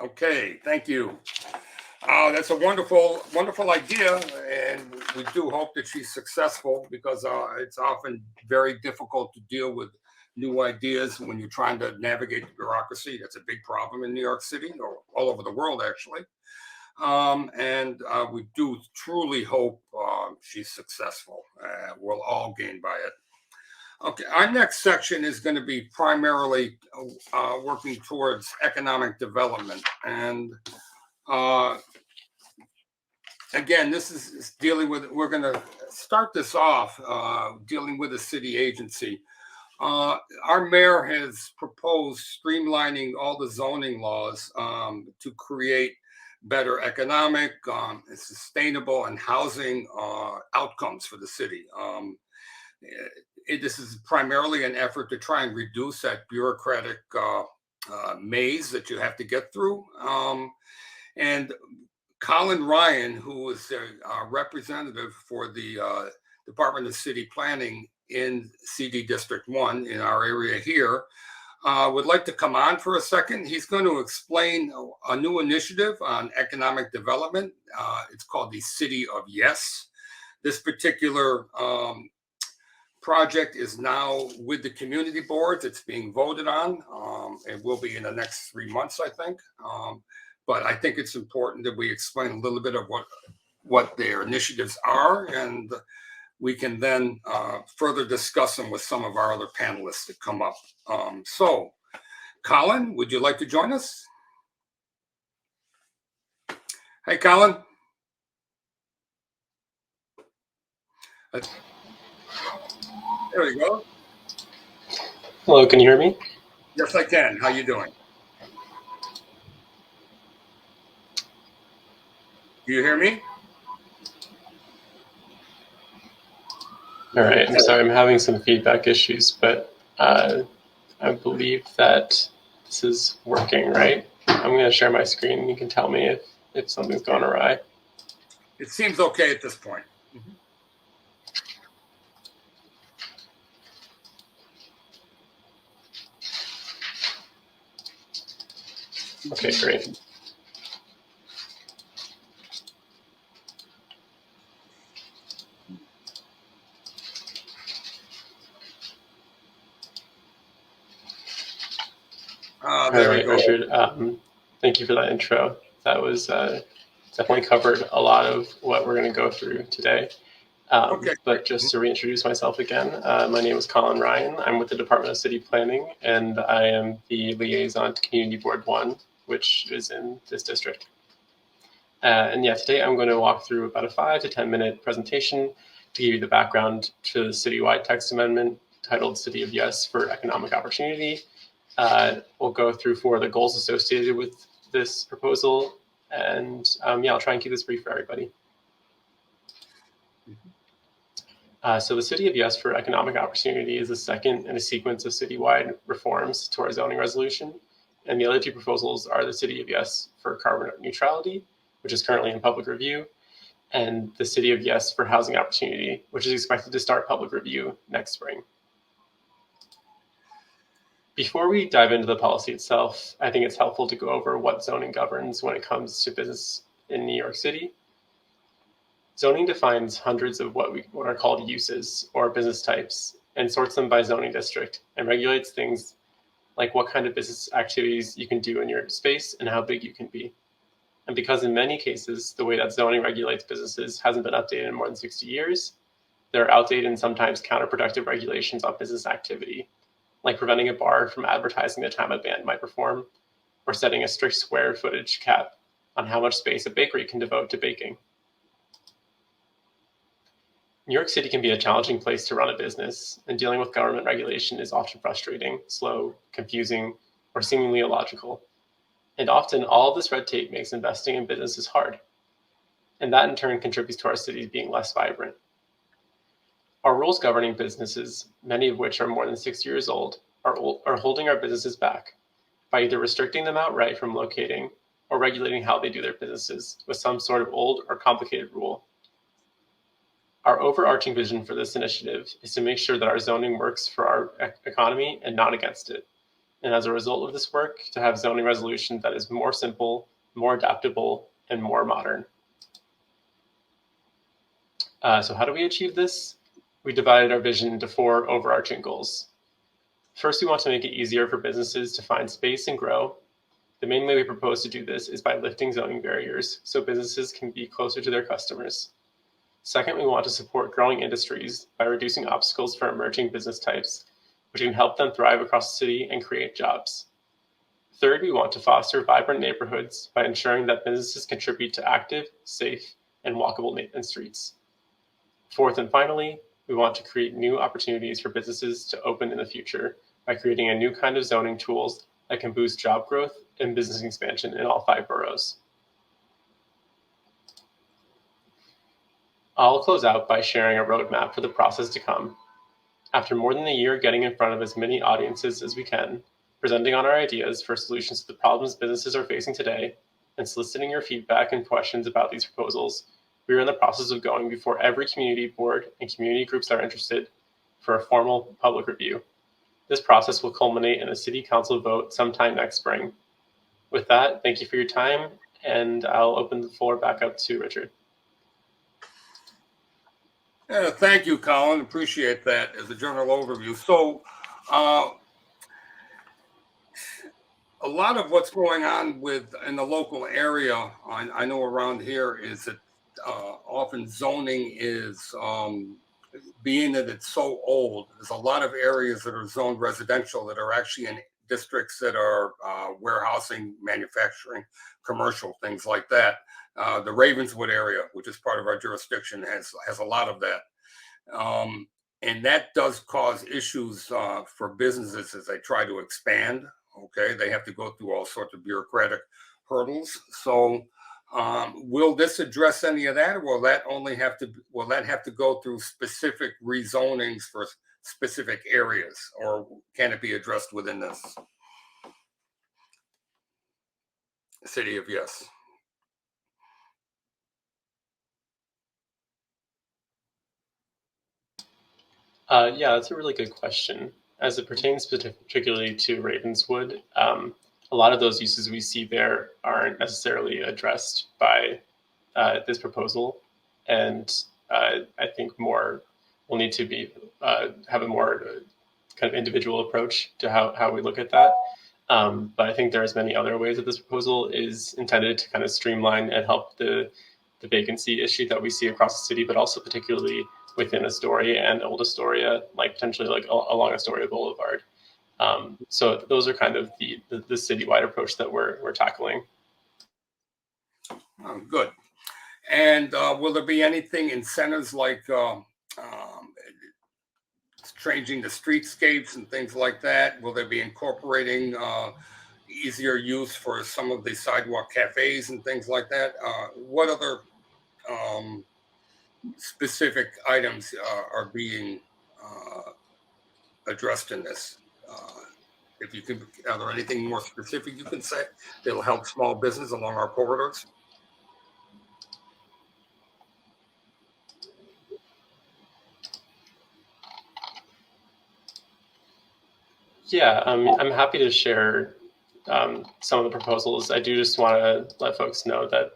Okay, thank you. That's a wonderful, wonderful idea, and we do hope that she's successful because it's often very difficult to deal with new ideas when you're trying to navigate the bureaucracy. That's a big problem in New York City or all over the world, actually. And we do truly hope she's successful. We'll all gain by it. Okay, our next section is going to be primarily working towards economic development. And uh, again, this is dealing with, we're going to start this off dealing with a city agency. Our mayor has proposed streamlining all the zoning laws to create better economic, sustainable, and housing outcomes for the city. This is primarily an effort to try and reduce that bureaucratic maze that you have to get through. And Colin Ryan, who is a representative for the Department of City Planning in CD District 1 in our area here, would like to come on for a second. He's going to explain a new initiative on economic development. It's called the City of Yes. This particular project is now with the community boards. It's being voted on. It will be in the next 3 months, I think. But I think it's important that we explain a little bit of what their initiatives are, and we can then further discuss them with some of our other panelists that come up. So, Colin, would you like to join us? Hey, Colin. There you go. Hello, can you hear me? Yes, I can. How you doing? Do you hear me? All right, I'm sorry, I'm having some feedback issues, but I believe that this is working, right? I'm going to share my screen and you can tell me if something's gone awry. It seems okay at this point. Okay, great. There we right, go. Richard, thank you for that intro. That was definitely covered a lot of what we're going to go through today. Okay. But just to reintroduce myself again, my name is Colin Ryan. I'm with the Department of City Planning, and I am the liaison to Community Board 1, which is in this district. And yeah, today I'm going to walk through about a 5 to 10 minute presentation to give you the background to the citywide text amendment titled City of Yes for Economic Opportunity. We'll go through 4 of the goals associated with this proposal. And yeah, I'll try and keep this brief for everybody. So the City of Yes for Economic Opportunity is the second in a sequence of citywide reforms to our zoning resolution. And the other 2 proposals are the City of Yes for Carbon Neutrality, which is currently in public review, and the City of Yes for Housing Opportunity, which is expected to start public review next spring. Before we dive into the policy itself, I think it's helpful to go over what zoning governs when it comes to business in New York City. Zoning defines hundreds of what are called uses or business types and sorts them by zoning district and regulates things like what kind of business activities you can do in your space and how big you can be. And because in many cases, the way that zoning regulates businesses hasn't been updated in more than 60 years, there are outdated and sometimes counterproductive regulations on business activity, like preventing a bar from advertising the time a band might perform, or setting a strict square footage cap on how much space a bakery can devote to baking. New York City can be a challenging place to run a business, and dealing with government regulation is often frustrating, slow, confusing, or seemingly illogical. And often, all of this red tape makes investing in businesses hard. And that in turn contributes to our cities being less vibrant. Our rules governing businesses, many of which are more than 6 years old, are holding our businesses back by either restricting them outright from locating or regulating how they do their businesses with some sort of old or complicated rule. Our overarching vision for this initiative is to make sure that our zoning works for our economy and not against it, and as a result of this work, to have zoning resolution that is more simple, more adaptable, and more modern. So how do we achieve this? We divided our vision into 4 overarching goals. First, we want to make it easier for businesses to find space and grow. The main way we propose to do this is by lifting zoning barriers so businesses can be closer to their customers. Second, we want to support growing industries by reducing obstacles for emerging business types, which can help them thrive across the city and create jobs. Third, we want to foster vibrant neighborhoods by ensuring that businesses contribute to active, safe, and walkable streets. Fourth and finally, we want to create new opportunities for businesses to open in the future by creating a new kind of zoning tools that can boost job growth and business expansion in all 5 boroughs. I'll close out by sharing a roadmap for the process to come. After more than a year getting in front of as many audiences as we can, presenting on our ideas for solutions to the problems businesses are facing today, and soliciting your feedback and questions about these proposals, we are in the process of going before every community board and community groups that are interested for a formal public review. This process will culminate in a city council vote sometime next spring. With that, thank you for your time, and I'll open the floor back up to Richard. Yeah, thank you, Colin. Appreciate that as a general overview. So, a lot of what's going on in the local area, I know around here, is that often zoning is, being that it's so old, there's a lot of areas that are zoned residential that are actually in districts that are warehousing, manufacturing, commercial, things like that. The Ravenswood area, which is part of our jurisdiction, has a lot of that. And that does cause issues for businesses as they try to expand. Okay, they have to go through all sorts of bureaucratic hurdles. So, will this address any of that, or will that have to go through specific rezonings for specific areas, or can it be addressed within this city of Yes? Yeah, that's a really good question. As it pertains particularly to Ravenswood, a lot of those uses we see there aren't necessarily addressed by this proposal, and I think more will need to be have a more kind of individual approach to how we look at that. But I think there's many other ways that this proposal is intended to kind of streamline and help the vacancy issue that we see across the city, but also particularly within Astoria and Old Astoria, like potentially like along Astoria Boulevard. So those are kind of the citywide approach that we're tackling. Good. And will there be anything incentives like changing the streetscapes and things like that? Will they be incorporating easier use for some of the sidewalk cafes and things like that? What other specific items are being addressed in this? If you could, are there anything more specific you can say that'll help small business along our corridors? Yeah, I'm happy to share some of the proposals. I do just want to let folks know that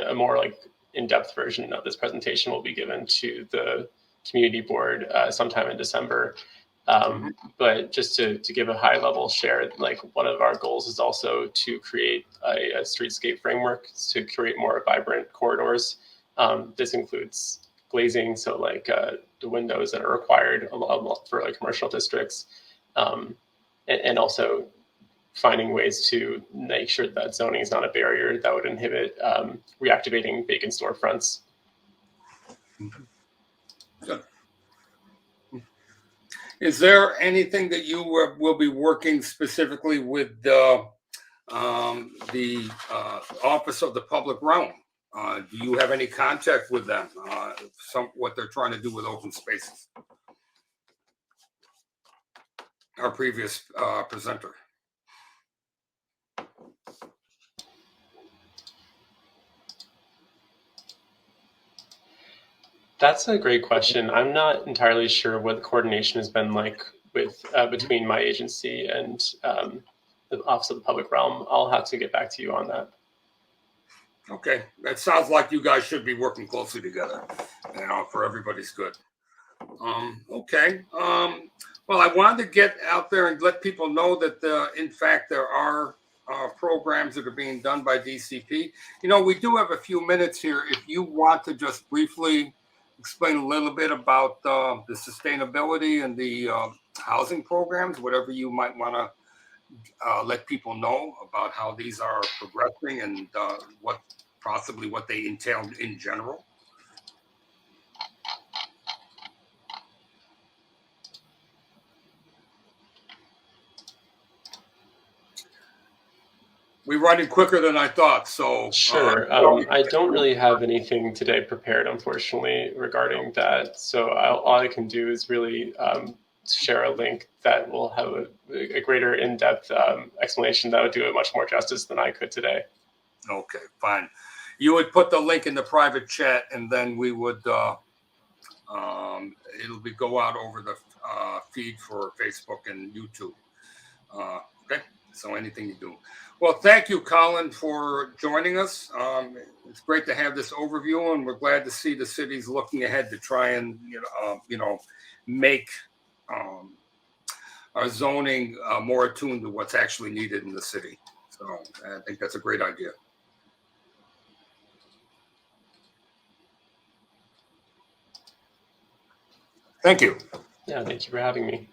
a more like in-depth version of this presentation will be given to the community board sometime in December. But just to give a high level share, like one of our goals is also to create a streetscape framework to create more vibrant corridors. This includes glazing, so like the windows that are required for like commercial districts, and also finding ways to make sure that zoning is not a barrier that would inhibit reactivating vacant storefronts. Good. Is there anything that you will be working specifically with the Office of the Public Realm? Do you have any contact with them? What they're trying to do with open spaces? Our previous presenter. That's a great question. I'm not entirely sure what the coordination has been like with between my agency and the Office of the Public Realm. I'll have to get back to you on that. Okay, that sounds like you guys should be working closely together, for everybody's good. Okay. Well, I wanted to get out there and let people know that, in fact, there are programs that are being done by DCP. We do have a few minutes here. If you want to just briefly explain a little bit about the sustainability and the housing programs, whatever you might want to let people know about how these are progressing and what they entail in general. We're running quicker than I thought, so Sure. I don't really have anything today prepared, unfortunately, regarding that. So all I can do is really share a link that will have a greater in-depth explanation that would do it much more justice than I could today. Okay, fine. You would put the link in the private chat, and then we would it'll go out over the feed for Facebook and YouTube. Okay, so anything you do. Well, thank you, Colin, for joining us. It's great to have this overview, and we're glad to see the city's looking ahead to try and make our zoning more attuned to what's actually needed in the city. So I think that's a great idea. Thank you. Yeah, thank you for having me.